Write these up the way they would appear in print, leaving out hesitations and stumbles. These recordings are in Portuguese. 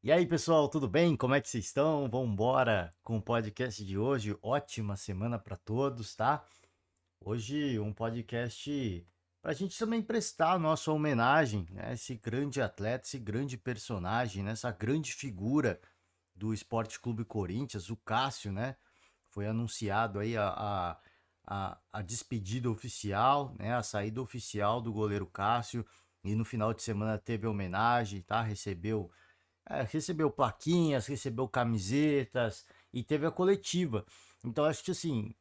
E aí, pessoal, tudo bem? Como é que vocês estão? Vamos embora com o podcast de hoje. Ótima semana para todos, tá? Hoje um podcast para a gente também prestar a nossa homenagem, né? Esse grande atleta, esse grande personagem, né? Essa grande figura do Esporte Clube Corinthians, o Cássio, né? Foi anunciado aí a despedida oficial, né? A saída oficial do goleiro Cássio. E no final de semana teve homenagem, tá? Recebeu plaquinhas, recebeu camisetas e teve a coletiva. Então acho que assim,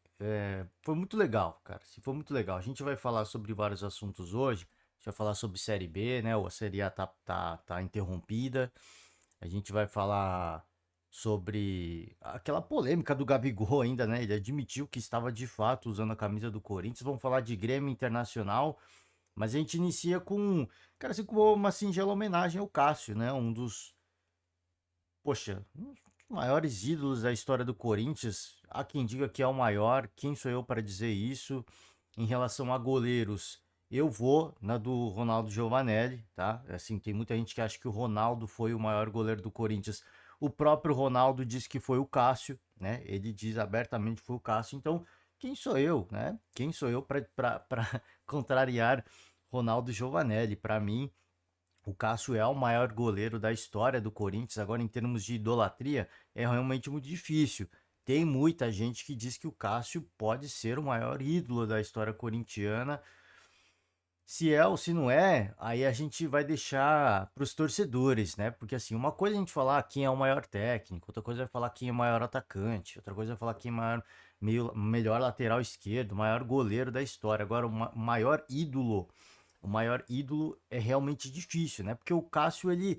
foi muito legal, cara. Se foi muito legal. A gente vai falar sobre vários assuntos hoje. A gente vai falar sobre Série B, né? Ou a Série A tá interrompida. A gente vai falar sobre aquela polêmica do Gabigol ainda, né? Ele admitiu que estava de fato usando a camisa do Corinthians. Vamos falar de Grêmio Internacional. Mas a gente inicia com, cara, assim, com uma singela homenagem ao Cássio, né? Um dos maiores ídolos da história do Corinthians. Há quem diga que é o maior. Quem sou eu para dizer isso? Em relação a goleiros, eu vou na do Ronaldo Giovanelli, tá? Assim, tem muita gente que acha que o Ronaldo foi o maior goleiro do Corinthians. O próprio Ronaldo diz que foi o Cássio, né? Ele diz abertamente que foi o Cássio. Então, quem sou eu, né? Quem sou eu para contrariar Ronaldo Giovanelli? Para mim, o Cássio é o maior goleiro da história do Corinthians. Agora, em termos de idolatria, é realmente muito difícil. Tem muita gente que diz que o Cássio pode ser o maior ídolo da história corintiana. Se é ou se não é, aí a gente vai deixar para os torcedores, né? Porque assim, uma coisa é a gente falar quem é o maior técnico, outra coisa é falar quem é o maior atacante, outra coisa é falar quem é o melhor lateral esquerdo, o maior goleiro da história. Agora, o maior ídolo é realmente difícil, né? Porque o Cássio, ele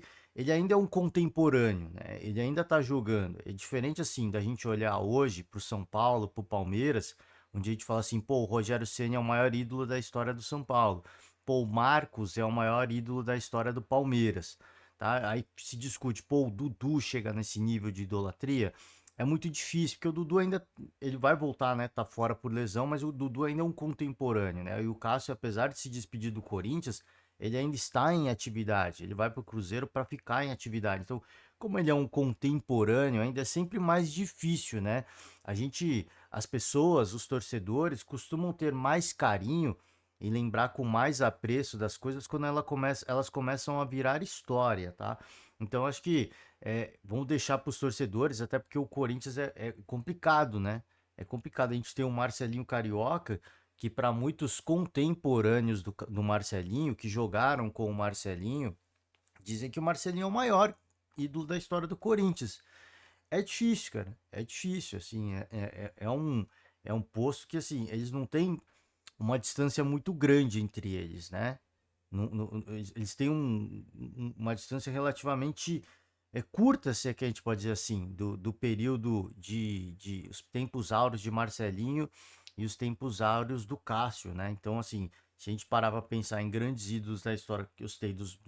ainda é um contemporâneo, né? Ele ainda tá jogando. É diferente, assim, da gente olhar hoje pro São Paulo, pro Palmeiras, onde a gente fala assim, pô, o Rogério Ceni é o maior ídolo da história do São Paulo. Pô, o Marcos é o maior ídolo da história do Palmeiras, tá? Aí se discute, pô, o Dudu chega nesse nível de idolatria. É muito difícil, porque o Dudu ainda, ele vai voltar, né? Tá fora por lesão, mas o Dudu ainda é um contemporâneo, né? E o Cássio, apesar de se despedir do Corinthians, ele ainda está em atividade. Ele vai pro Cruzeiro para ficar em atividade. Então, como ele é um contemporâneo, ainda é sempre mais difícil, né? As pessoas, os torcedores costumam ter mais carinho e lembrar com mais apreço das coisas quando elas começam a virar história, tá? Então, acho que vamos deixar para os torcedores, até porque o Corinthians é complicado, né? É complicado. A gente tem o Marcelinho Carioca, que para muitos contemporâneos do Marcelinho, que jogaram com o Marcelinho, dizem que o Marcelinho é o maior ídolo da história do Corinthians. É difícil, cara. É difícil, assim. É um posto que, assim, eles não têm uma distância muito grande entre eles, né? Eles têm uma distância relativamente curta, se é que a gente pode dizer assim, do período de os tempos áureos de Marcelinho e os tempos áureos do Cássio, né? Então, assim, se a gente parar para pensar em grandes ídolos da história que eu citei dos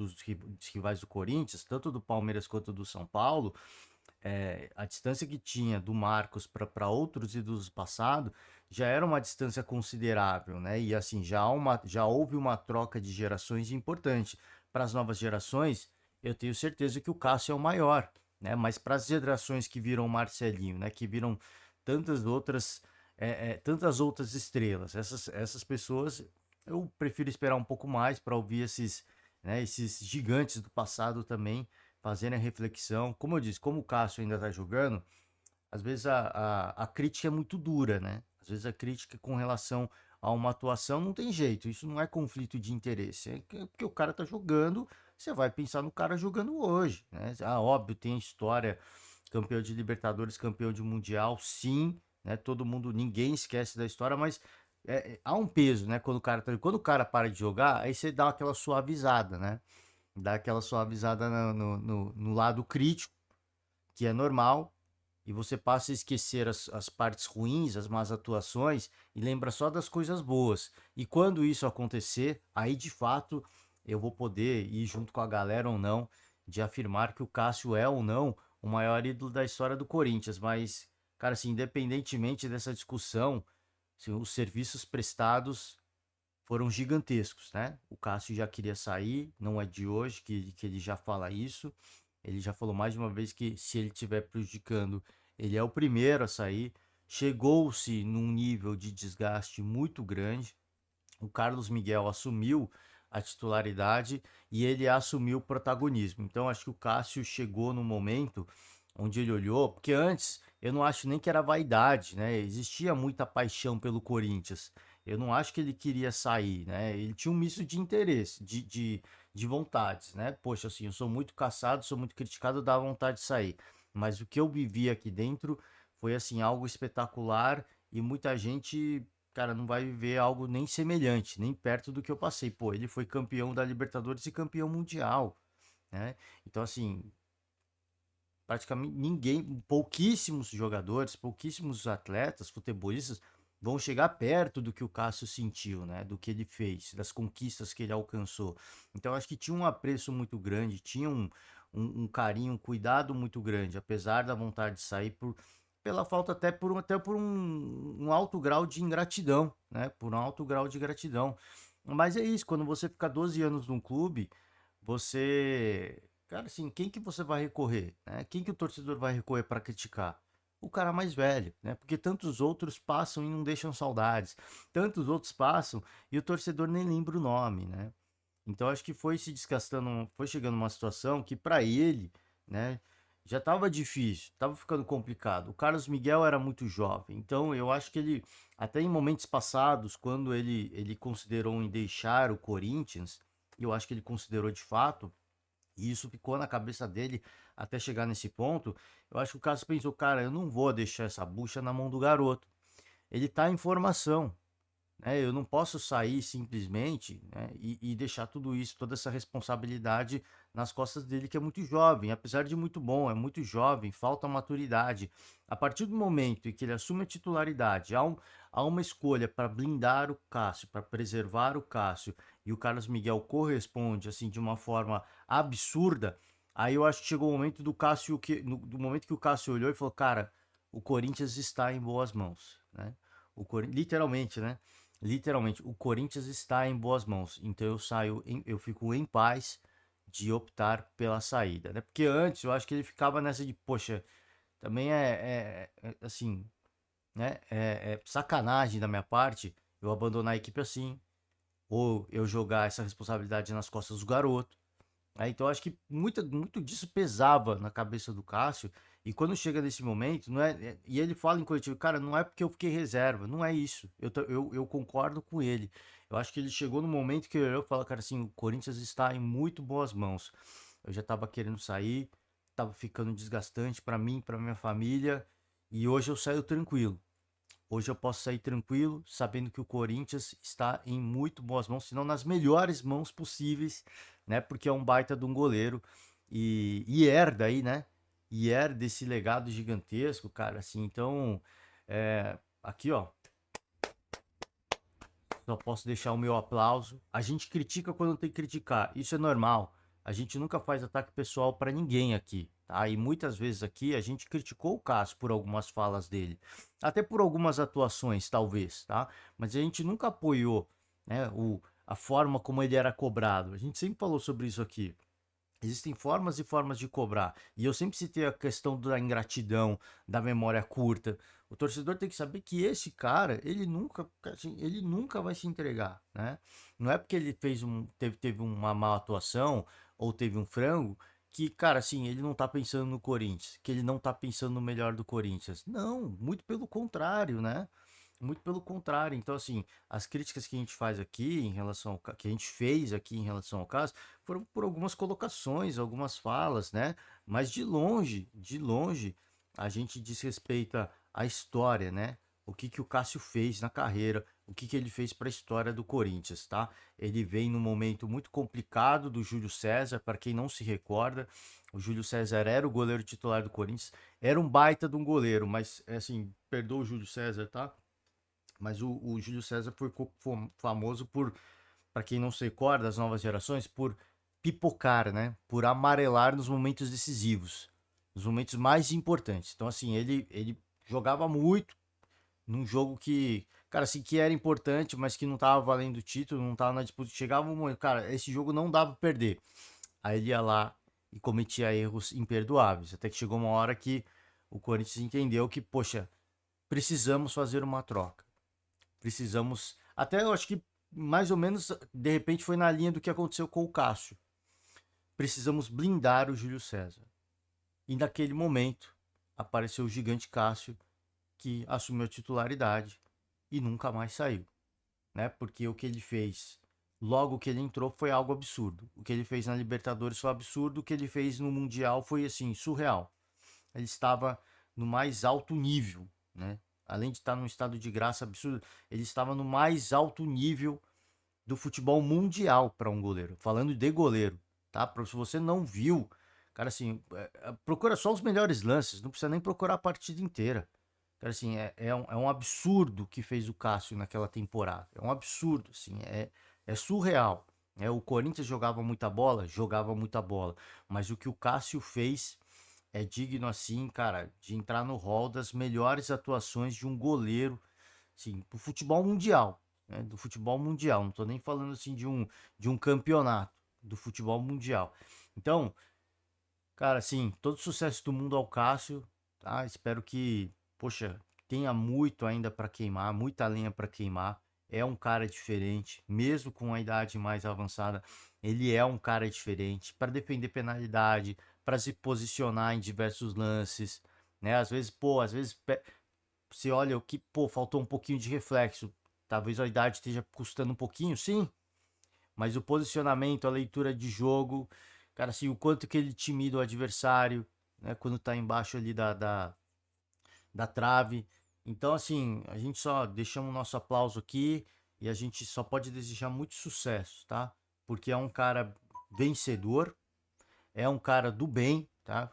rivais do Corinthians, tanto do Palmeiras quanto do São Paulo, a distância que tinha do Marcos para outros ídolos do passado já era uma distância considerável, né? E assim, já houve uma troca de gerações importante. Para as novas gerações, eu tenho certeza que o Cássio é o maior, né? Mas para as gerações que viram Marcelinho, né? Que viram tantas outras, tantas outras estrelas, essas pessoas, eu prefiro esperar um pouco mais para ouvir esses gigantes do passado também fazendo a reflexão. Como eu disse, como o Cássio ainda tá jogando, às vezes a crítica é muito dura, né? Às vezes a crítica com relação a uma atuação não tem jeito, isso não é conflito de interesse, porque o cara tá jogando, você vai pensar no cara jogando hoje, né? Ah, óbvio, tem história, campeão de Libertadores, campeão de Mundial, sim, né? Todo mundo, ninguém esquece da história, mas há um peso, né? Quando o cara para de jogar, aí você dá aquela suavizada, né? Dá aquela suavizada no lado crítico, que é normal, e você passa a esquecer as partes ruins, as más atuações, e lembra só das coisas boas. E quando isso acontecer, aí de fato eu vou poder ir junto com a galera ou não, de afirmar que o Cássio é ou não o maior ídolo da história do Corinthians. Mas, cara, assim, independentemente dessa discussão, assim, os serviços prestados foram gigantescos, né? O Cássio já queria sair, não é de hoje que ele já fala isso. Ele já falou mais de uma vez que se ele estiver prejudicando, ele é o primeiro a sair. Chegou-se num nível de desgaste muito grande. O Carlos Miguel assumiu a titularidade e ele assumiu o protagonismo. Então acho que o Cássio chegou no momento onde ele olhou, porque antes eu não acho nem que era vaidade, né? Existia muita paixão pelo Corinthians. Eu não acho que ele queria sair, né? Ele tinha um misto de interesse, de vontades, né? Poxa, assim, eu sou muito caçado, sou muito criticado, dá vontade de sair. Mas o que eu vivi aqui dentro foi, assim, algo espetacular e muita gente, cara, não vai viver algo nem semelhante, nem perto do que eu passei. Pô, ele foi campeão da Libertadores e campeão mundial, né? Então, assim, praticamente ninguém, pouquíssimos jogadores, pouquíssimos atletas, futebolistas vão chegar perto do que o Cássio sentiu, né? Do que ele fez, das conquistas que ele alcançou. Então acho que tinha um apreço muito grande, tinha um carinho, um cuidado muito grande, apesar da vontade de sair pela falta até por um alto grau de ingratidão, né? Por um alto grau de gratidão. Mas é isso, quando você fica 12 anos num clube, você, cara, assim, quem que você vai recorrer, né? Quem que o torcedor vai recorrer para criticar? O cara mais velho, né? Porque tantos outros passam e não deixam saudades. Tantos outros passam e o torcedor nem lembra o nome, né? Então acho que foi se desgastando, foi chegando uma situação que para ele, né, já estava difícil, estava ficando complicado. O Carlos Miguel era muito jovem, então eu acho que ele, até em momentos passados, quando ele considerou em deixar o Corinthians, eu acho que ele considerou de fato, e isso ficou na cabeça dele até chegar nesse ponto. Eu acho que o Carlos pensou, cara, eu não vou deixar essa bucha na mão do garoto. Ele tá em formação, né? Eu não posso sair simplesmente, né, e deixar tudo isso, toda essa responsabilidade nas costas dele, que é muito jovem, apesar de muito bom, é muito jovem, falta maturidade. A partir do momento em que ele assume a titularidade, há uma escolha para blindar o Cássio, para preservar o Cássio, e o Carlos Miguel corresponde assim de uma forma absurda. Aí eu acho que chegou o momento do Cássio, do momento que o Cássio olhou e falou, cara, o Corinthians está em boas mãos, né? Literalmente, né? Literalmente, o Corinthians está em boas mãos. Então eu fico em paz de optar pela saída, né? Porque antes eu acho que ele ficava nessa de, poxa, também assim, né? É sacanagem da minha parte eu abandonar a equipe assim, ou eu jogar essa responsabilidade nas costas do garoto. Então acho que muito disso pesava na cabeça do Cássio. E quando chega nesse momento, não e ele fala em coletivo, cara, não é porque eu fiquei reserva, não é isso. Eu concordo com ele. Eu acho que ele chegou no momento que ele olhou e falou, cara, assim, o Corinthians está em muito boas mãos. Eu já estava querendo sair, estava ficando desgastante para mim, para minha família, e hoje eu saio tranquilo. Hoje eu posso sair tranquilo, sabendo que o Corinthians está em muito boas mãos, se não nas melhores mãos possíveis, né? Porque é um baita de um goleiro e herda aí, né? E herda esse legado gigantesco, cara, assim. Então, aqui, ó, só posso deixar o meu aplauso. A gente critica quando tem que criticar, isso é normal. A gente nunca faz ataque pessoal para ninguém aqui, tá? E muitas vezes aqui a gente criticou o Cássio por algumas falas dele, até por algumas atuações, talvez, tá? Mas a gente nunca apoiou, né, a forma como ele era cobrado. A gente sempre falou sobre isso aqui. Existem formas e formas de cobrar. E eu sempre citei a questão da ingratidão, da memória curta. O torcedor tem que saber que esse cara, ele nunca, assim, ele nunca vai se entregar, né? Não é porque ele teve uma má atuação ou teve um frango que, cara, assim, ele não tá pensando no Corinthians, que ele não tá pensando no melhor do Corinthians. Não, muito pelo contrário, né? Muito pelo contrário. Então, assim, as críticas que a gente faz aqui em relação que a gente fez aqui em relação ao caso foram por algumas colocações, algumas falas, né? Mas de longe, a gente desrespeita a história, né? O que que o Cássio fez na carreira, o que que ele fez para a história do Corinthians, tá? Ele vem num momento muito complicado do Júlio César, para quem não se recorda, o Júlio César era o goleiro titular do Corinthians, era um baita de um goleiro, mas assim, perdoa o Júlio César, tá? Mas o Júlio César ficou famoso por, para quem não se recorda, das novas gerações, por pipocar, né? Por amarelar nos momentos decisivos, nos momentos mais importantes. Então, assim, ele jogava muito num jogo que, cara, assim, que era importante, mas que não tava valendo o título, não tava na disputa. Chegava um momento, cara, esse jogo não dava pra perder. Aí ele ia lá e cometia erros imperdoáveis. Até que chegou uma hora que o Corinthians entendeu que, poxa, precisamos fazer uma troca. Precisamos. Até eu acho que mais ou menos, de repente, foi na linha do que aconteceu com o Cássio. Precisamos blindar o Júlio César. E naquele momento apareceu o gigante Cássio, que assumiu a titularidade e nunca mais saiu, né? Porque o que ele fez logo que ele entrou foi algo absurdo. O que ele fez na Libertadores foi absurdo, o que ele fez no Mundial foi assim, surreal. Ele estava no mais alto nível, né? Além de estar num estado de graça absurdo, ele estava no mais alto nível do futebol mundial para um goleiro. Falando de goleiro, tá? Se você não viu, cara, assim, procura só os melhores lances, não precisa nem procurar a partida inteira. Cara, assim, é um absurdo que fez o Cássio naquela temporada. É um absurdo, assim, é surreal. O Corinthians jogava muita bola, mas o que o Cássio fez é digno, assim, cara, de entrar no hall das melhores atuações de um goleiro, assim, do futebol mundial, né? Do futebol mundial. Não tô nem falando, assim, de um campeonato, do futebol mundial. Então, cara, assim, todo sucesso do mundo ao Cássio, tá? Espero que, poxa, tenha muito ainda para queimar, muita lenha para queimar. É um cara diferente, mesmo com a idade mais avançada, ele é um cara diferente para defender penalidade, para se posicionar em diversos lances, né? Às vezes, pô, você olha o que, pô, faltou um pouquinho de reflexo. Talvez a idade esteja custando um pouquinho, sim, mas o posicionamento, a leitura de jogo, cara, assim, o quanto que ele intimida o adversário, né, quando tá embaixo ali da trave. Então, assim, a gente só deixamos o nosso aplauso aqui e a gente só pode desejar muito sucesso, tá? Porque é um cara vencedor, é um cara do bem, tá?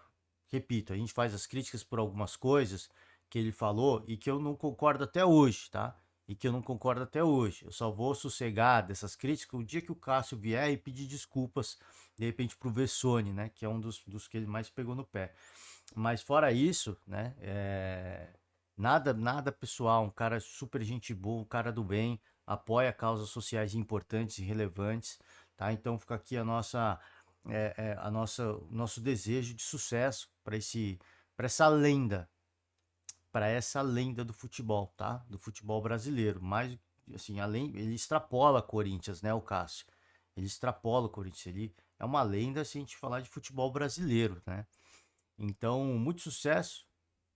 Repito, a gente faz as críticas por algumas coisas que ele falou e que eu não concordo até hoje, tá? E que eu não concordo até hoje. Eu só vou sossegar dessas críticas o dia que o Cássio vier e pedir desculpas, de repente, pro Vessone, né? Que é um dos que ele mais pegou no pé. Mas fora isso, né? Nada pessoal, um cara super gente boa, um cara do bem, apoia causas sociais importantes e relevantes, tá? Então fica aqui o nosso desejo de sucesso para essa lenda do futebol, tá? Do futebol brasileiro. Mas assim, além, ele extrapola Corinthians, né, o Cássio. Ele extrapola o Corinthians, ele é uma lenda se a gente falar de futebol brasileiro, né? Então, muito sucesso,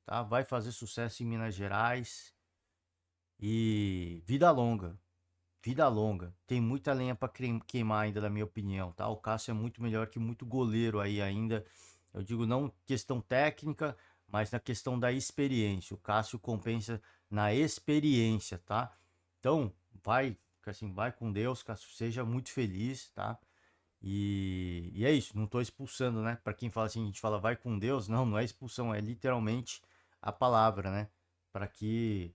tá? Vai fazer sucesso em Minas Gerais e vida longa. Vida longa. Tem muita lenha para queimar ainda, na minha opinião, tá? O Cássio é muito melhor que muito goleiro aí ainda. Eu digo não questão técnica, mas na questão da experiência. O Cássio compensa na experiência, tá? Então, vai com Deus, Cássio, seja muito feliz, tá? E é isso, não tô expulsando, né? Para quem fala assim, a gente fala vai com Deus, não é expulsão, é literalmente a palavra, né? Para que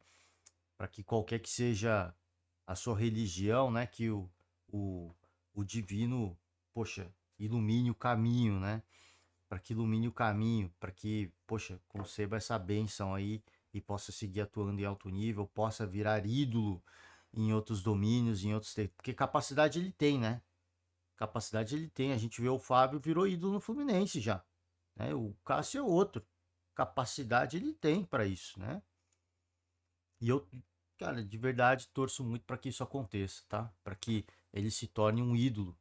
para que qualquer que seja a sua religião, né, que o, o divino, poxa, ilumine o caminho, né? Para que ilumine o caminho, para que, poxa, conceba essa bênção aí e possa seguir atuando em alto nível, possa virar ídolo em outros domínios, em outros, porque capacidade ele tem, né? Capacidade ele tem. A gente vê o Fábio virou ídolo no Fluminense já, né? O Cássio é outro. Capacidade ele tem para isso, né? E eu, cara, de verdade torço muito para que isso aconteça, tá? Para que ele se torne um ídolo.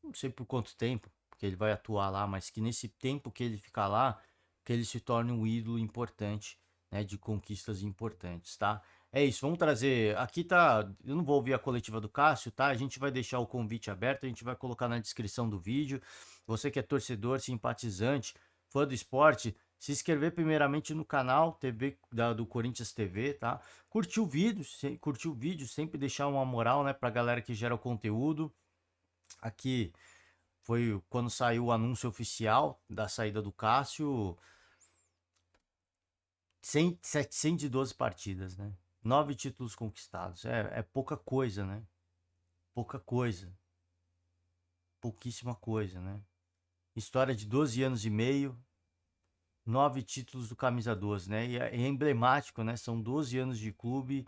Não sei por quanto tempo que ele vai atuar lá, mas que nesse tempo que ele ficar lá, que ele se torne um ídolo importante, né, de conquistas importantes, tá? É isso, vamos trazer. Aqui tá. Eu não vou ouvir a coletiva do Cássio, tá? A gente vai deixar o convite aberto, a gente vai colocar na descrição do vídeo. Você que é torcedor, simpatizante, fã do esporte, se inscrever primeiramente no canal TV do Corinthians TV, tá? Curtir o vídeo, sempre deixar uma moral, né, pra galera que gera o conteúdo. Aqui foi quando saiu o anúncio oficial da saída do Cássio, 712 partidas, né? 9 títulos conquistados. É pouca coisa, né? Pouca coisa. Pouquíssima coisa, né? História de 12 anos e meio, 9 títulos do Camisa 12, né? E é emblemático, né? São 12 anos de clube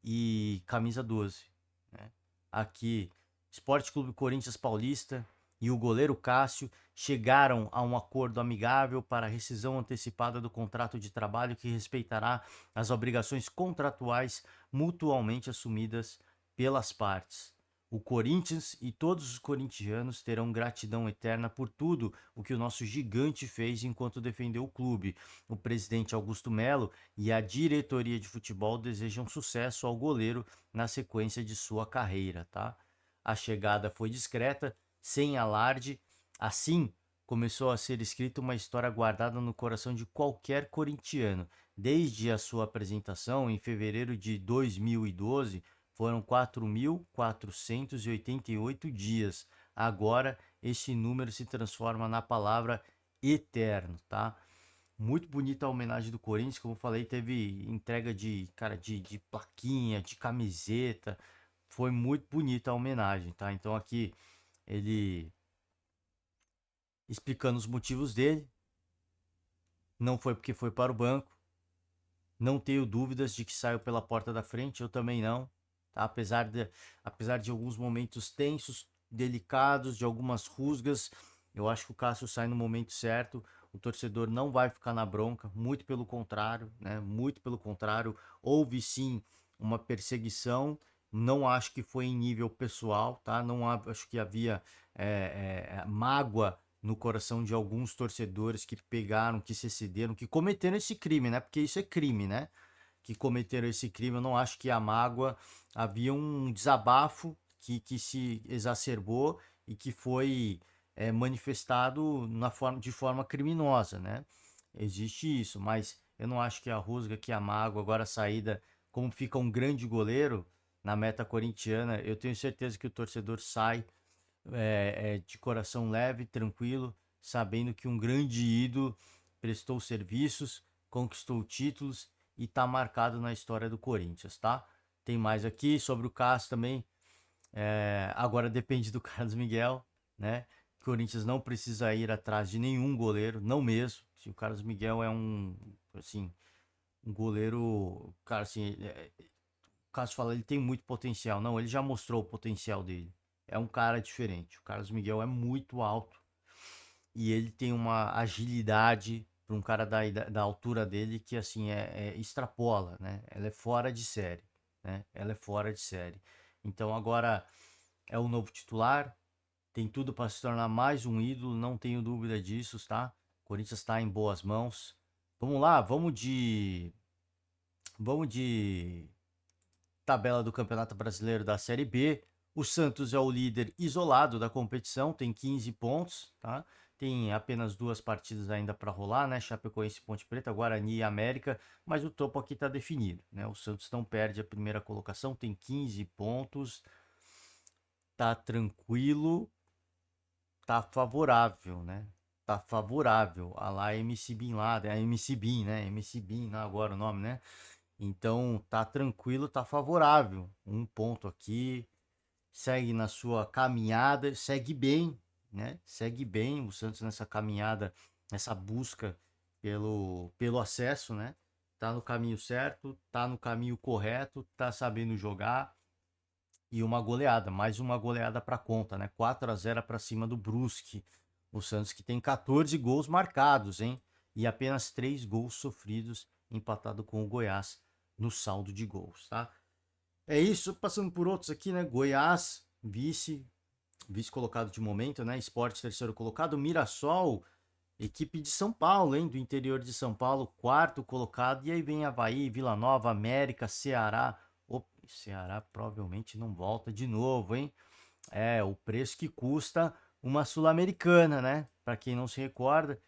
e Camisa 12, né? Aqui, Esporte Clube Corinthians Paulista e o goleiro Cássio chegaram a um acordo amigável para a rescisão antecipada do contrato de trabalho que respeitará as obrigações contratuais mutuamente assumidas pelas partes. O Corinthians e todos os corintianos terão gratidão eterna por tudo o que o nosso gigante fez enquanto defendeu o clube. O presidente Augusto Melo e a diretoria de futebol desejam sucesso ao goleiro na sequência de sua carreira, tá? A chegada foi discreta, sem alarde. Assim, começou a ser escrita uma história guardada no coração de qualquer corintiano. Desde a sua apresentação em fevereiro de 2012, foram 4.488 dias. Agora, este número se transforma na palavra eterno, tá? Muito bonita a homenagem do Corinthians, como eu falei, teve entrega de, cara, de plaquinha, de camiseta. Foi muito bonita a homenagem, tá? Então aqui ele explicando os motivos dele. Não foi porque foi para o banco. Não tenho dúvidas de que saiu pela porta da frente, eu também não. Tá? Apesar de alguns momentos tensos, delicados, de algumas rusgas, eu acho que o Cássio sai no momento certo. O torcedor não vai ficar na bronca, muito pelo contrário, né? Muito pelo contrário. Houve sim uma perseguição, não acho que foi em nível pessoal, tá? Não acho que havia mágoa no coração de alguns torcedores que pegaram, que se excederam, que cometeram esse crime, né? Porque isso é crime, né? Que cometeram esse crime. Eu não acho que a mágoa, havia um desabafo que se exacerbou e que foi manifestado de forma criminosa, né? Existe isso, mas eu não acho que a rusga, que a mágoa, agora a saída, como fica um grande goleiro na meta corintiana, eu tenho certeza que o torcedor sai de coração leve, tranquilo, sabendo que um grande ídolo prestou serviços, conquistou títulos e está marcado na história do Corinthians, tá? Tem mais aqui sobre o Cássio também. Agora depende do Carlos Miguel, né? O Corinthians não precisa ir atrás de nenhum goleiro, não mesmo. Se o Carlos Miguel é assim, um goleiro, cara, assim, o Cássio fala, ele tem muito potencial. Não, ele já mostrou o potencial dele. É um cara diferente. O Carlos Miguel é muito alto e ele tem uma agilidade para um cara da altura dele que assim extrapola, né? Ela é fora de série, né? Ela é fora de série. Então agora é o novo titular, tem tudo para se tornar mais um ídolo, não tenho dúvida disso, tá? O Corinthians está em boas mãos. Vamos lá, vamos de tabela do Campeonato Brasileiro da Série B. O Santos é o líder isolado da competição, tem 15 pontos, tá? Tem apenas duas partidas ainda para rolar, né? Chapecoense e Ponte Preta, Guarani e América, mas o topo aqui está definido, né? O Santos não perde a primeira colocação, tem 15 pontos, tá tranquilo, tá favorável, né? Tá favorável a lá MC Bin Laden, a MC Bin, né? MC Bin, não, agora o nome, né? Então tá tranquilo, tá favorável. Um ponto aqui, segue na sua caminhada, segue bem, né? Segue bem o Santos nessa caminhada, nessa busca pelo acesso, né? Tá no caminho certo, tá no caminho correto, tá sabendo jogar e uma goleada, mais uma goleada para conta, né? 4-0 para cima do Brusque. O Santos que tem 14 gols marcados, hein? E apenas 3 gols sofridos, empatado com o Goiás no saldo de gols, tá? É isso, passando por outros aqui, né? Goiás, vice colocado de momento, né? Sport terceiro colocado, Mirassol, equipe de São Paulo, hein? Do interior de São Paulo, quarto colocado. E aí vem Avaí, Vila Nova, América, Ceará. Ceará provavelmente não volta de novo, hein? É, o preço que custa uma Sul-Americana, né? Para quem não se recorda,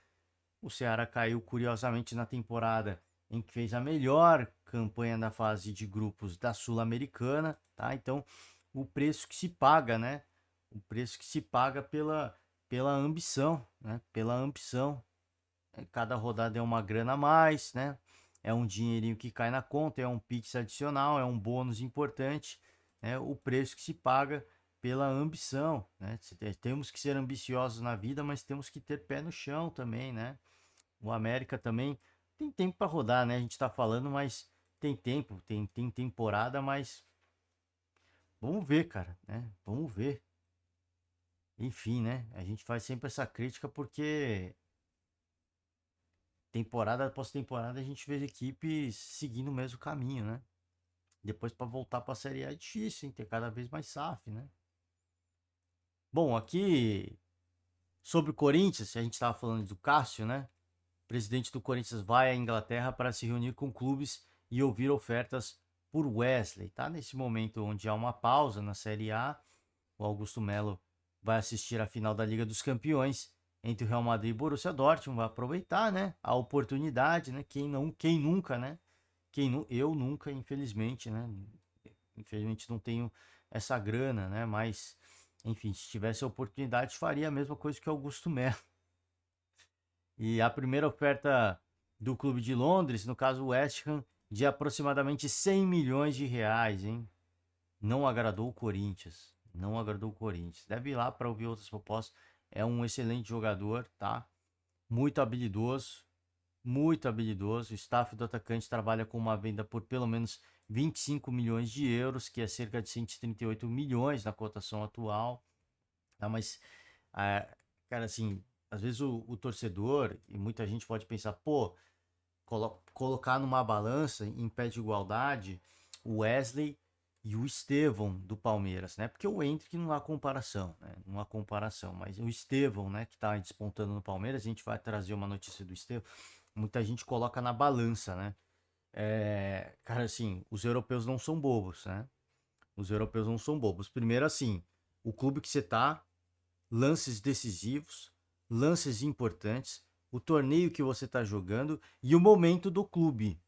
o Ceará caiu curiosamente na temporada em que fez a melhor campanha da fase de grupos da Sul-Americana, tá? Então, o preço que se paga, né? O preço que se paga pela ambição, né? Pela ambição. Cada rodada é uma grana a mais, né? É um dinheirinho que cai na conta, é um Pix adicional, é um bônus importante, né? O preço que se paga pela ambição, né? Temos que ser ambiciosos na vida, mas temos que ter pé no chão também, né? O América também tem tempo para rodar, né? A gente tá falando, mas tem tempo, tem temporada, mas vamos ver, cara, né? Vamos ver. enfim, né? A gente faz sempre essa crítica porque temporada após temporada a gente vê equipes seguindo o mesmo caminho, né? Depois para voltar para a Série A é difícil, hein? Ter cada vez mais SAF, né? Bom, aqui sobre o Corinthians, a gente estava falando do Cássio, né? O presidente do Corinthians vai à Inglaterra para se reunir com clubes e ouvir ofertas por Wesley, tá? Nesse momento onde há uma pausa na Série A, o Augusto Melo vai assistir a final da Liga dos Campeões entre o Real Madrid e o Borussia Dortmund, vai aproveitar, né, a oportunidade, né? Quem não, quem nunca, né? Eu nunca, infelizmente, né? Infelizmente não tenho essa grana, né? Mas, enfim, se tivesse a oportunidade, faria a mesma coisa que o Augusto Melo. E a primeira oferta do clube de Londres, no caso o West Ham, de aproximadamente 100 milhões de reais, hein? Não agradou o Corinthians. Não agradou o Corinthians. Deve ir lá para ouvir outras propostas. É um excelente jogador, tá? Muito habilidoso, muito habilidoso. O staff do atacante trabalha com uma venda por pelo menos 25 milhões de euros, que é cerca de 138 milhões na cotação atual. Tá? Mas, ah, cara, assim, às vezes o torcedor e muita gente pode pensar, pô, colocar numa balança em pé de igualdade o Wesley e o Estevão do Palmeiras, né? Porque o Endrick não há comparação, né? Não há comparação, mas o Estevão, né, que tá despontando no Palmeiras, a gente vai trazer uma notícia do Estevão, muita gente coloca na balança, né? Cara, assim, os europeus não são bobos, né? Os europeus não são bobos. Primeiro, assim, o clube que você tá, lances decisivos, lances importantes, o torneio que você está jogando e o momento do clube.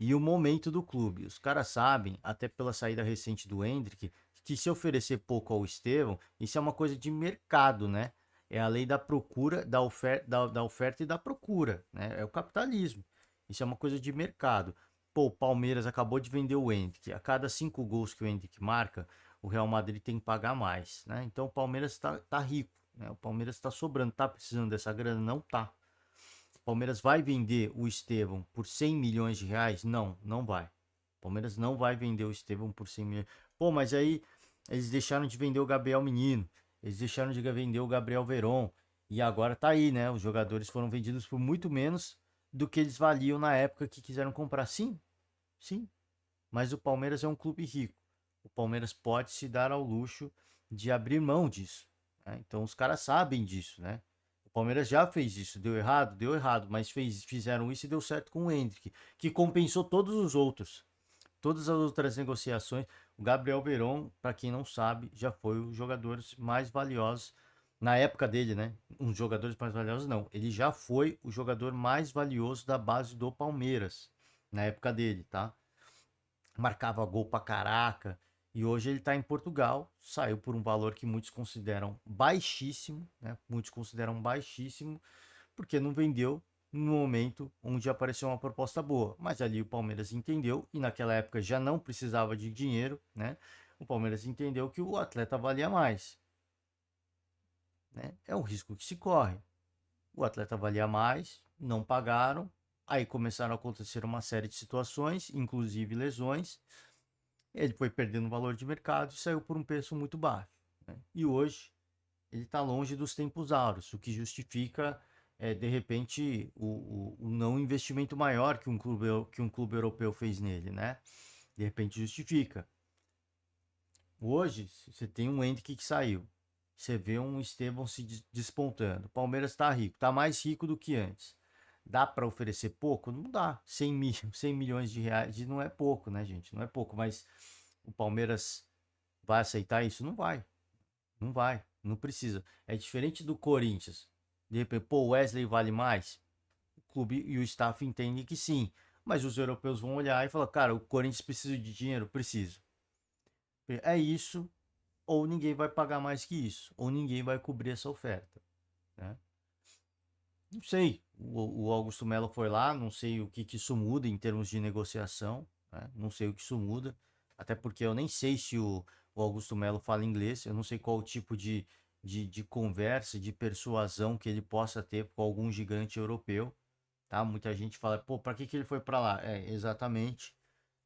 E o momento do clube. Os caras sabem, até pela saída recente do Hendrick, que se oferecer pouco ao Estevão, isso é uma coisa de mercado, né? É a lei da procura, da oferta e da procura, né? É o capitalismo. Isso é uma coisa de mercado. Pô, o Palmeiras acabou de vender o Hendrick. A cada 5 gols que o Hendrick marca, o Real Madrid tem que pagar mais, né? Então o Palmeiras tá rico, né? O Palmeiras está sobrando. Tá precisando dessa grana? Não tá. O Palmeiras vai vender o Estevão por 100 milhões de reais? Não, não vai. O Palmeiras não vai vender o Estevão por 100 milhões. Pô, mas aí eles deixaram de vender o Gabriel Menino. Eles deixaram de vender o Gabriel Veron. E agora tá aí, né? Os jogadores foram vendidos por muito menos do que eles valiam na época que quiseram comprar. Sim, sim. Mas o Palmeiras é um clube rico. O Palmeiras pode se dar ao luxo de abrir mão disso, né? Então os caras sabem disso, né? O Palmeiras já fez isso, deu errado, mas fizeram isso e deu certo com o Hendrick, que compensou todos os outros, todas as outras negociações. O Gabriel Veron, para quem não sabe, já foi um dos jogadores mais valiosos na época dele, né? Um dos jogadores mais valiosos, não. Ele já foi o jogador mais valioso da base do Palmeiras na época dele, tá? Marcava gol pra caraca. E hoje ele está em Portugal, saiu por um valor que muitos consideram baixíssimo, né? Muitos consideram baixíssimo, porque não vendeu no momento onde apareceu uma proposta boa. Mas ali o Palmeiras entendeu, e naquela época já não precisava de dinheiro, né? O Palmeiras entendeu que o atleta valia mais, né? É um risco que se corre. O atleta valia mais, não pagaram, aí começaram a acontecer uma série de situações, inclusive lesões. Ele foi perdendo valor de mercado e saiu por um preço muito baixo, né? E hoje ele está longe dos tempos áureos, o que justifica, de repente, o não investimento maior que um clube europeu fez nele, né? De repente justifica. Hoje, você tem um Endrick que saiu, você vê um Estevão se despontando. O Palmeiras está rico, está mais rico do que antes. Dá para oferecer pouco? Não dá. 100 milhões de reais não é pouco, né, gente? Não é pouco, mas o Palmeiras vai aceitar isso? Não vai. Não vai. Não precisa. É diferente do Corinthians. De repente, pô, o Wesley vale mais? O clube e o staff entendem que sim. Mas os europeus vão olhar e falar, cara, o Corinthians precisa de dinheiro? Preciso. É isso, ou ninguém vai pagar mais que isso. Ou ninguém vai cobrir essa oferta, né? Não sei. O Augusto Melo foi lá, não sei o que, que isso muda em termos de negociação, né? Não sei o que isso muda. Até porque eu nem sei se o Augusto Melo fala inglês, eu não sei qual o tipo de conversa, de persuasão que ele possa ter com algum gigante europeu, tá? Muita gente fala, pô, pra que ele foi pra lá? É, exatamente.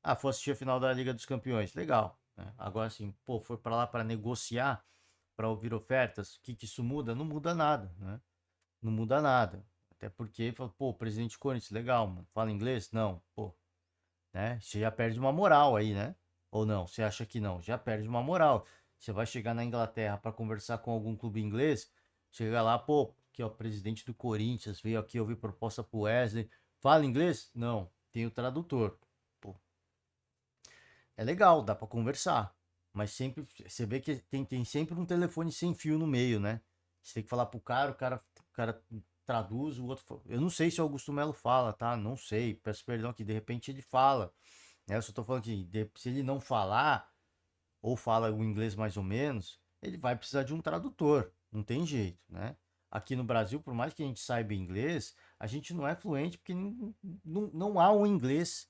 Ah, foi assistir a final da Liga dos Campeões, legal, né? Agora assim, pô, foi pra lá para negociar, para ouvir ofertas. O que que isso muda? Não muda nada, né? Não muda nada. Até porque, pô, presidente Corinthians, legal, mano. Fala inglês? Não, pô, né? Você já perde uma moral aí, né? Ou não? Você acha que não? Já perde uma moral. Você vai chegar na Inglaterra para conversar com algum clube inglês, chega lá, pô, aqui ó, presidente do Corinthians veio aqui ouvir proposta pro Wesley. Fala inglês? Não, tem o tradutor. Pô, é legal, dá para conversar. Mas sempre, você vê que tem sempre um telefone sem fio no meio, né? Você tem que falar pro cara, o cara traduz, o outro. Eu não sei se o Augusto Melo fala, tá? Não sei, peço perdão que de repente ele fala. Né? Eu só tô falando que se ele não falar, ou fala o inglês mais ou menos, ele vai precisar de um tradutor. Não tem jeito, né? Aqui no Brasil, por mais que a gente saiba inglês, a gente não é fluente porque não há um inglês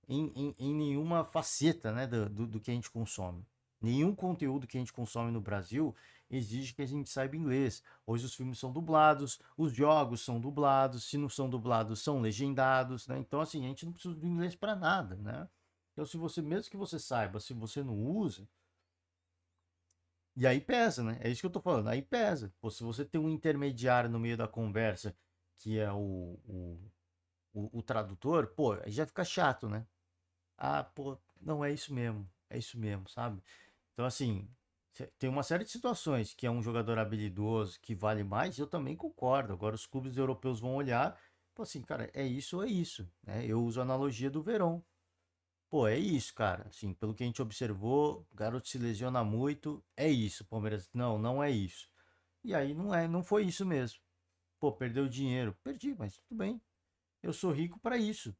em nenhuma faceta, né, do que a gente consome. Nenhum conteúdo que a gente consome no Brasil exige que a gente saiba inglês. Hoje os filmes são dublados, os jogos são dublados, se não são dublados, são legendados, né? Então, assim, a gente não precisa do inglês para nada, né? Então, se você, mesmo que você saiba, se você não usa, e aí pesa, né? É isso que eu tô falando, aí pesa. Pô, se você tem um intermediário no meio da conversa, que é o tradutor, pô, aí já fica chato, né? Ah, pô, não é isso mesmo, sabe? Então, assim, tem uma série de situações que é um jogador habilidoso que vale mais, eu também concordo. Agora, os clubes europeus vão olhar, pô, assim, cara, é isso ou é isso, né? Eu uso a analogia do Verón. Pô, é isso, cara. Assim, pelo que a gente observou, o garoto se lesiona muito, é isso. Palmeiras, não, não é isso. E aí não foi isso mesmo. Pô, perdeu dinheiro. Perdi, mas tudo bem. Eu sou rico para isso,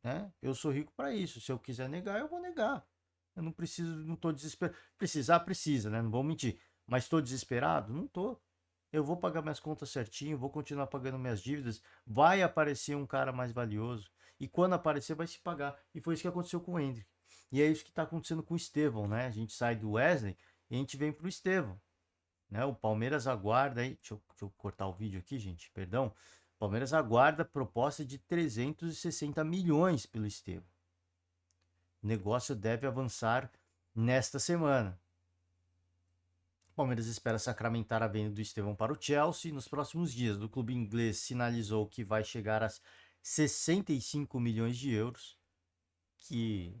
né? Eu sou rico para isso. Se eu quiser negar, eu vou negar. Eu não preciso, não tô desesperado. Precisar, precisa, né? Não vou mentir. Mas estou desesperado? Não tô. Eu vou pagar minhas contas certinho, vou continuar pagando minhas dívidas. Vai aparecer um cara mais valioso. E quando aparecer, vai se pagar. E foi isso que aconteceu com o Hendrick. E é isso que está acontecendo com o Estevão, né? A gente sai do Wesley e a gente vem pro Estevão. Né? O Palmeiras aguarda aí. Deixa eu cortar o vídeo aqui, gente. Perdão. O Palmeiras aguarda proposta de 360 milhões pelo Estevão. O negócio deve avançar nesta semana. O Palmeiras espera sacramentar a venda do Estevão para o Chelsea nos próximos dias. O clube inglês sinalizou que vai chegar a 65 milhões de euros, que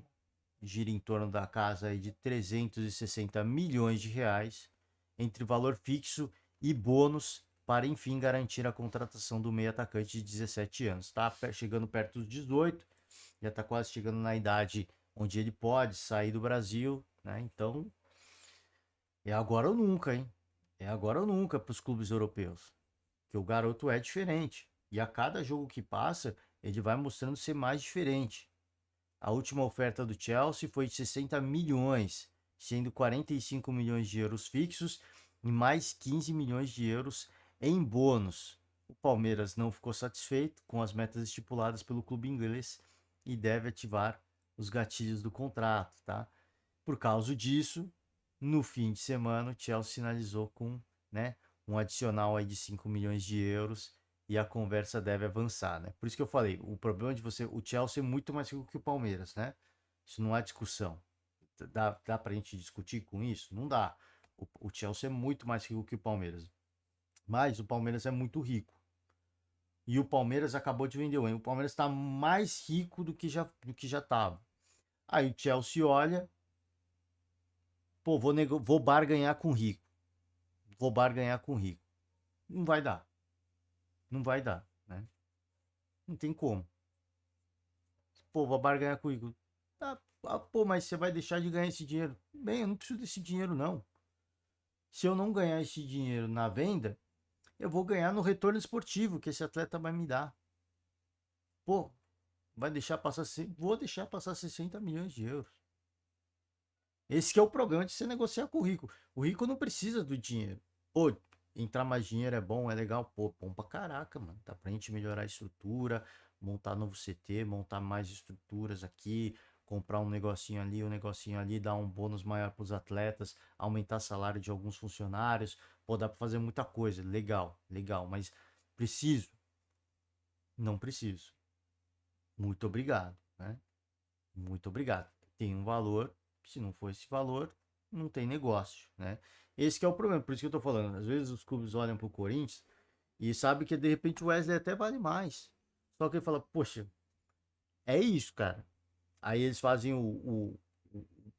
gira em torno da casa aí de 360 milhões de reais, entre valor fixo e bônus, para enfim garantir a contratação do meio atacante de 17 anos. Está chegando perto dos 18, já está quase chegando na idade onde ele pode sair do Brasil, né? Então é agora ou nunca, hein? É agora ou nunca para os clubes europeus. Que o garoto é diferente. E a cada jogo que passa, ele vai mostrando ser mais diferente. A última oferta do Chelsea foi de 60 milhões, sendo 45 milhões de euros fixos e mais 15 milhões de euros em bônus. O Palmeiras não ficou satisfeito com as metas estipuladas pelo clube inglês e deve ativar os gatilhos do contrato, tá? Por causa disso, no fim de semana, o Chelsea sinalizou com, né, um adicional aí de 5 milhões de euros e a conversa deve avançar, né? Por isso que eu falei, o problema de você, o Chelsea é muito mais rico que o Palmeiras, né? Isso não há discussão. Dá pra gente discutir com isso? Não dá. O Chelsea é muito mais rico que o Palmeiras. Mas o Palmeiras é muito rico. E o Palmeiras acabou de vender o Wayne. O Palmeiras está mais rico do que já estava. Aí o Chelsea olha, pô, vou barganhar com o rico. Vou barganhar com o rico. Não vai dar. Não vai dar, né? Não tem como. Pô, vou barganhar com o rico. Pô, mas você vai deixar de ganhar esse dinheiro. Bem, eu não preciso desse dinheiro, não. Se eu não ganhar esse dinheiro na venda, eu vou ganhar no retorno esportivo que esse atleta vai me dar. Pô, vai deixar passar. Vou deixar passar 60 milhões de euros. Esse que é o problema de você negociar com o rico. O rico não precisa do dinheiro. Pô, entrar mais dinheiro é bom, é legal. Pô, bom pra caraca, mano. Dá pra gente melhorar a estrutura, montar novo CT, montar mais estruturas aqui, comprar um negocinho ali, dar um bônus maior pros atletas, aumentar salário de alguns funcionários. Pô, dá pra fazer muita coisa. Legal, legal. Mas preciso? Não preciso. Muito obrigado, né? Muito obrigado. Tem um valor. Se não for esse valor, não tem negócio, né? Esse que é o problema, por isso que eu tô falando. Às vezes os clubes olham pro Corinthians e sabem que de repente o Wesley até vale mais. Só que ele fala, poxa, é isso, cara. Aí eles fazem o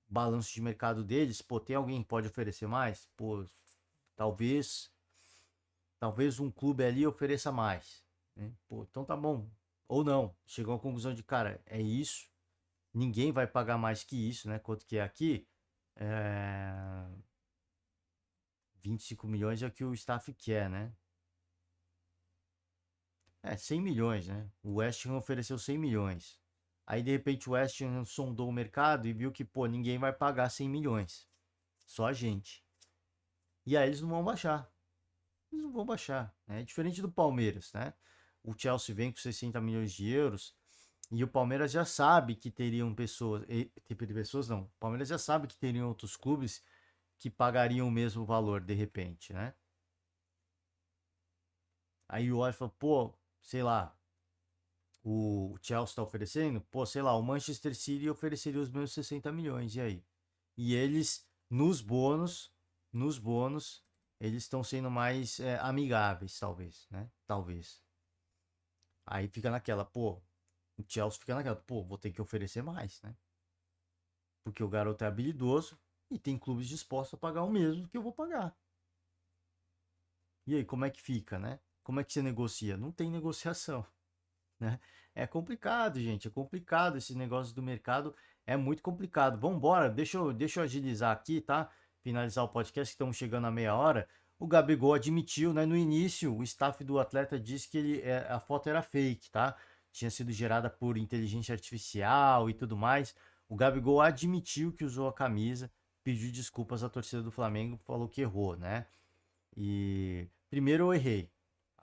balanço de mercado deles, pô, tem alguém que pode oferecer mais? Pô, talvez, talvez um clube ali ofereça mais, né? Pô, então tá bom. Ou não, chegou à conclusão de, cara, é isso, ninguém vai pagar mais que isso, né? Quanto que é aqui? É... 25 milhões é o que o staff quer, né? É, 100 milhões, né? O West Ham ofereceu 100 milhões. Aí, de repente, o West Ham sondou o mercado e viu que, pô, ninguém vai pagar 100 milhões. Só a gente. E aí eles não vão baixar. Eles não vão baixar, né? É diferente do Palmeiras, né? O Chelsea vem com 60 milhões de euros e o Palmeiras já sabe que teriam pessoas, tipo de pessoas não. O Palmeiras já sabe que teriam outros clubes que pagariam o mesmo valor de repente, né? Aí o olha e fala, pô, sei lá, o Chelsea está oferecendo, pô, sei lá, o Manchester City ofereceria os mesmos 60 milhões, e aí? E eles, nos bônus, eles estão sendo mais amigáveis, talvez, né? Talvez. Aí fica naquela, pô, o Chelsea fica naquela, pô, vou ter que oferecer mais, né? Porque o garoto é habilidoso e tem clubes dispostos a pagar o mesmo que eu vou pagar. E aí, como é que fica, né? Como é que você negocia? Não tem negociação, né? É complicado, gente, é complicado esse negócio do mercado, é muito complicado. Vambora, deixa eu agilizar aqui, tá? Finalizar o podcast, que estamos chegando a meia hora. O Gabigol admitiu, né? No início, o staff do atleta disse que a foto era fake, tá? Tinha sido gerada por inteligência artificial e tudo mais. O Gabigol admitiu que usou a camisa, pediu desculpas à torcida do Flamengo, falou que errou, né? E primeiro eu errei.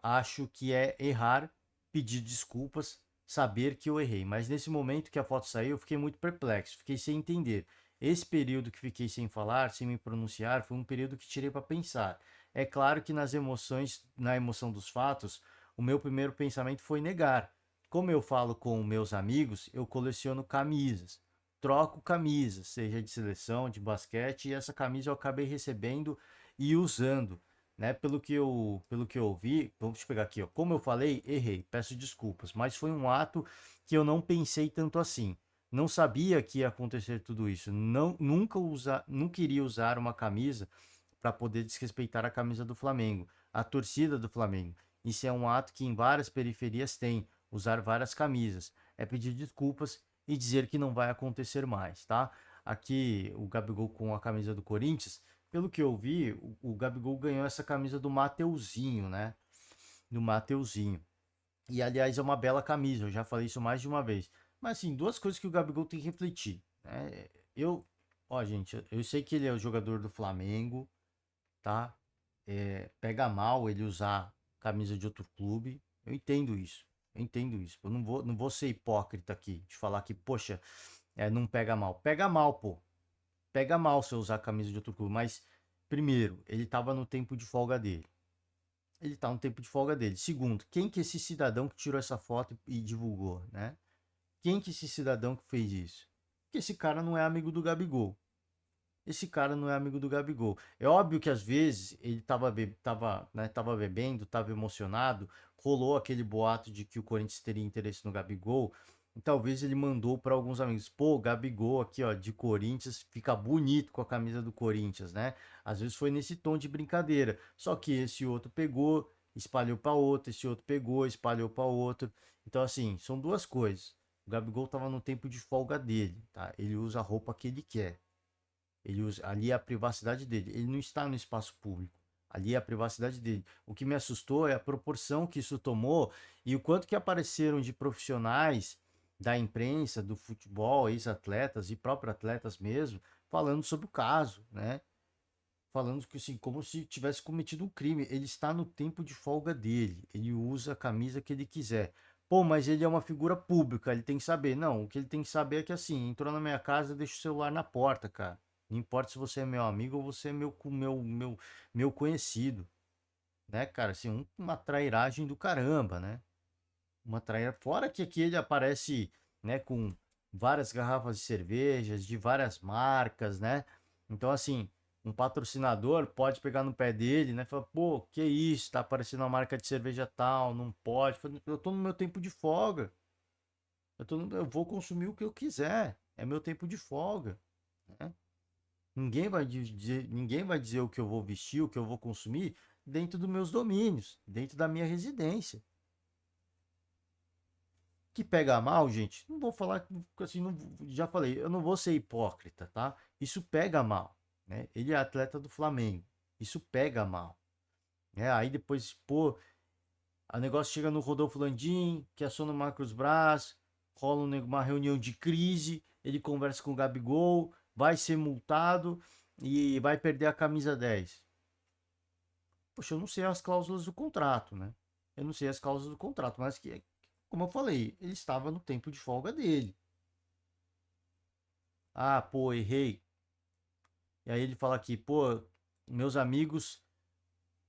Acho que é errar, pedir desculpas, saber que eu errei. Mas nesse momento que a foto saiu, eu fiquei muito perplexo, fiquei sem entender. Esse período que fiquei sem falar, sem me pronunciar, foi um período que tirei para pensar. É claro que nas emoções, na emoção dos fatos, o meu primeiro pensamento foi negar. Como eu falo com meus amigos, eu coleciono camisas. Troco camisas, seja de seleção, de basquete, e essa camisa eu acabei recebendo e usando, né? Pelo que eu ouvi, vamos pegar aqui, ó. Como eu falei, errei, peço desculpas, mas foi um ato que eu não pensei tanto assim. Não sabia que ia acontecer tudo isso. Não, não queria usar uma camisa para poder desrespeitar a camisa do Flamengo, a torcida do Flamengo. Isso é um ato que em várias periferias tem, usar várias camisas. É pedir desculpas e dizer que não vai acontecer mais, tá? Aqui o Gabigol com a camisa do Corinthians, pelo que eu vi, o Gabigol ganhou essa camisa do Mateuzinho, né? Do Mateuzinho. E aliás é uma bela camisa, eu já falei isso mais de uma vez. Mas assim, duas coisas que o Gabigol tem que refletir, né? Ó, gente, eu sei que ele é o jogador do Flamengo, tá? Pega mal ele usar camisa de outro clube. Eu entendo isso. Eu entendo isso. Eu não vou ser hipócrita aqui de falar que, poxa, não pega mal. Pega mal, pô. Pega mal se eu usar a camisa de outro clube. Mas, primeiro, ele tava no tempo de folga dele. Ele tá no tempo de folga dele. Segundo, quem que é esse cidadão que tirou essa foto e divulgou, né? Quem que é esse cidadão que fez isso? Porque esse cara não é amigo do Gabigol. Esse cara não é amigo do Gabigol. É óbvio que às vezes ele tava bebendo, tava emocionado, rolou aquele boato de que o Corinthians teria interesse no Gabigol, e talvez ele mandou para alguns amigos, pô, Gabigol aqui, ó, de Corinthians, fica bonito com a camisa do Corinthians, né? Às vezes foi nesse tom de brincadeira. Só que esse outro pegou, espalhou para outro, esse outro pegou, espalhou para outro. Então assim, são duas coisas. O Gabigol tava no tempo de folga dele, tá? Ele usa a roupa que ele quer. Ele usa, ali é a privacidade dele. Ele não está no espaço público. Ali é a privacidade dele. O que me assustou é a proporção que isso tomou e o quanto que apareceram de profissionais da imprensa, do futebol, ex-atletas e próprios atletas mesmo, falando sobre o caso, né? Falando que assim, como se tivesse cometido um crime. Ele está no tempo de folga dele. Ele usa a camisa que ele quiser. Pô, mas ele é uma figura pública, ele tem que saber. Não, o que ele tem que saber é que assim, entrou na minha casa, deixa o celular na porta, cara. Não importa se você é meu amigo ou você é meu conhecido, né, cara? Assim, uma trairagem do caramba, né? Uma traíra. Fora que aqui ele aparece, né, com várias garrafas de cervejas, de várias marcas, né? Então, assim, um patrocinador pode pegar no pé dele, né? Falar, pô, que isso? Tá aparecendo uma marca de cerveja tal, não pode. Eu tô no meu tempo de folga. Eu vou consumir o que eu quiser. É meu tempo de folga, né? Ninguém vai dizer o que eu vou vestir, o que eu vou consumir dentro dos meus domínios, dentro da minha residência. Que pega mal, gente, não vou falar assim, já falei, eu não vou ser hipócrita, tá? Isso pega mal, né? Ele é atleta do Flamengo, isso pega mal, né? Aí depois, pô, o negócio chega no Rodolfo Landim, que aciona o Marcos Braz, rola uma reunião de crise, ele conversa com o Gabigol, vai ser multado e vai perder a camisa 10. Poxa, eu não sei as cláusulas do contrato, né? Eu não sei as cláusulas do contrato, mas que, como eu falei, ele estava no tempo de folga dele. Ah, pô, errei. E aí ele fala aqui, pô, meus amigos,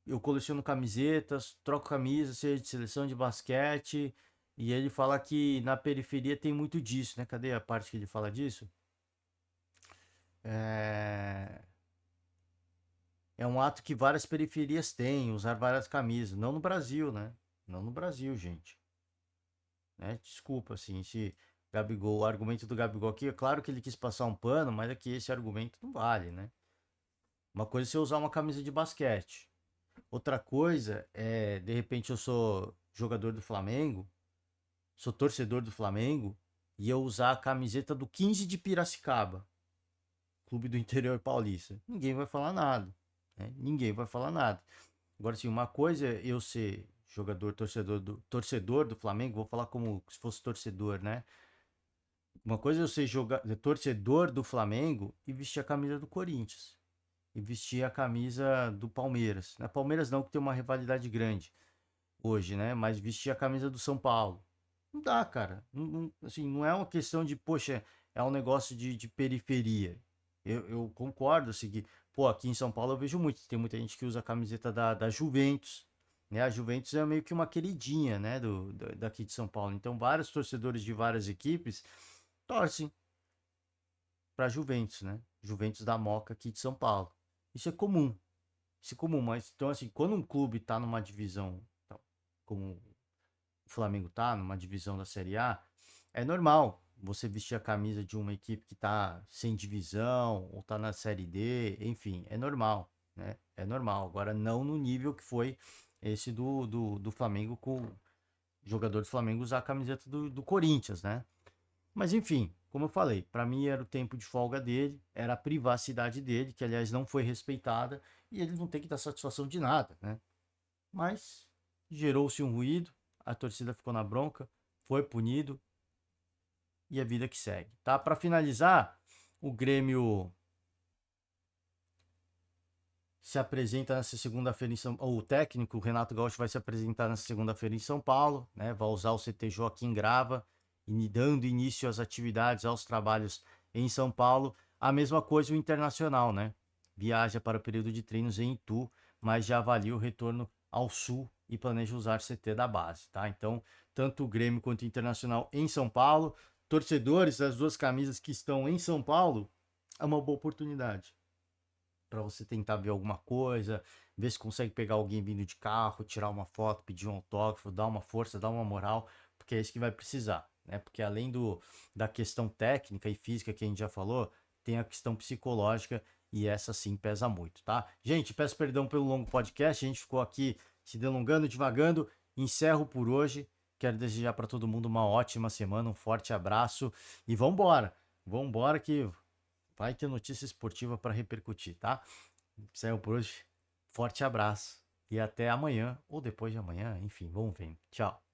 eu coleciono camisetas, troco camisas, seja de seleção de basquete. E ele fala que na periferia tem muito disso, né? Cadê a parte que ele fala disso? É, é um ato que várias periferias têm, usar várias camisas. Não no Brasil, né? Não no Brasil, gente. Né? Desculpa, assim, se Gabigol, o argumento do Gabigol aqui, é claro que ele quis passar um pano, mas aqui esse argumento não vale, né? Uma coisa é você usar uma camisa de basquete. Outra coisa é, de repente, eu sou jogador do Flamengo, sou torcedor do Flamengo, e eu usar a camiseta do 15 de Piracicaba, clube do interior paulista. Ninguém vai falar nada, né? Ninguém vai falar nada. Agora, sim, uma coisa é eu ser jogador, torcedor do Flamengo, vou falar como se fosse torcedor, né? Uma coisa é eu ser torcedor do Flamengo e vestir a camisa do Corinthians. E vestir a camisa do Palmeiras. Não é Palmeiras não, que tem uma rivalidade grande hoje, né? Mas vestir a camisa do São Paulo. Não dá, cara. Assim, não é uma questão de, poxa, é um negócio de periferia. Eu concordo, assim, que, pô, aqui em São Paulo eu vejo muito. Tem muita gente que usa a camiseta da Juventus. Né? A Juventus é meio que uma queridinha, né, daqui de São Paulo. Então, vários torcedores de várias equipes torcem para Juventus, né? Juventus da Moca aqui de São Paulo. Isso é comum. Isso é comum, mas então assim, quando um clube tá numa divisão, tá, como o Flamengo tá, numa divisão da Série A, é normal você vestir a camisa de uma equipe que tá sem divisão ou tá na Série D, enfim, é normal, né? É normal. Agora não no nível que foi esse do Flamengo com o jogador do Flamengo usar a camiseta do Corinthians, né? Mas enfim, como eu falei, para mim era o tempo de folga dele, era a privacidade dele, que aliás não foi respeitada, e ele não tem que dar satisfação de nada, né? Mas gerou-se um ruído, a torcida ficou na bronca, foi punido e a vida que segue, tá? Para finalizar, o Grêmio se apresenta nessa segunda-feira em São Paulo. O técnico, o Renato Gaúcho, vai se apresentar nessa segunda-feira em São Paulo, né? Vai usar o CT Joaquim Grava, e dando início às atividades, aos trabalhos em São Paulo. A mesma coisa o Internacional, né? Viaja para o período de treinos em Itu, mas já avalia o retorno ao Sul e planeja usar CT da base, tá? Então, tanto o Grêmio quanto o Internacional em São Paulo, torcedores das duas camisas que estão em São Paulo, é uma boa oportunidade para você tentar ver alguma coisa, ver se consegue pegar alguém vindo de carro, tirar uma foto, pedir um autógrafo, dar uma força, dar uma moral, porque é isso que vai precisar, né? Porque além da questão técnica e física que a gente já falou, tem a questão psicológica e essa sim pesa muito, tá? Gente, peço perdão pelo longo podcast, a gente ficou aqui se delongando, divagando, encerro por hoje. Quero desejar para todo mundo uma ótima semana, um forte abraço e vambora! Vambora que vai ter notícia esportiva para repercutir, tá? Saiu por hoje. Forte abraço e até amanhã ou depois de amanhã, enfim, vamos ver. Tchau.